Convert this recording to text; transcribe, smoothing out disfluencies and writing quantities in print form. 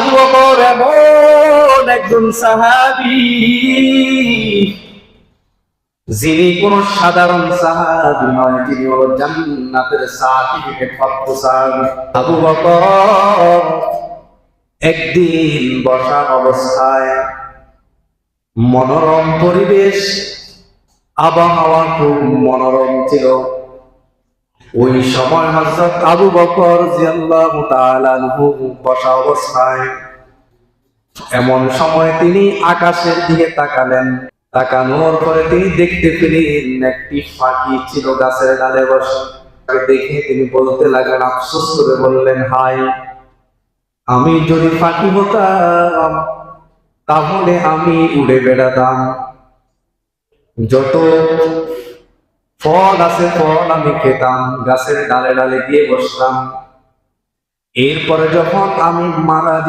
আবু বকর এমন একজন সাহাবী যিনি কোন সাধারণ সাহাবী নয়, তিনি হলো জান্নাতের সার্টিফিকেট প্রাপ্ত সাহাবী। আবু বকর একদিন বসা অবস্থায়, মনোরম পরিবেশ, আবহাওয়া খুব মনোরম ছিল। ওই সময় হযরত আবু বকর রাদিয়াল্লাহু তাআলা আনহু বসা অবস্থায়, এমন সময় তিনি আকাশের দিকে তাকালেন। তাকানোর পরে তিনি দেখতে পেলেন একটি পাখি ছিল গাছের ডালে বসে। দেখে তিনি বলতে লাগলেন, আফসোস করে বললেন, হায়, আমি যদি পাখি হতাম তাহলে আমি উড়ে বেড়াতাম, যত ফল আছে ফল আমি খেতাম, গাছের ডালে ডালে গিয়ে বসতাম। এরপরে যখন আমি মারা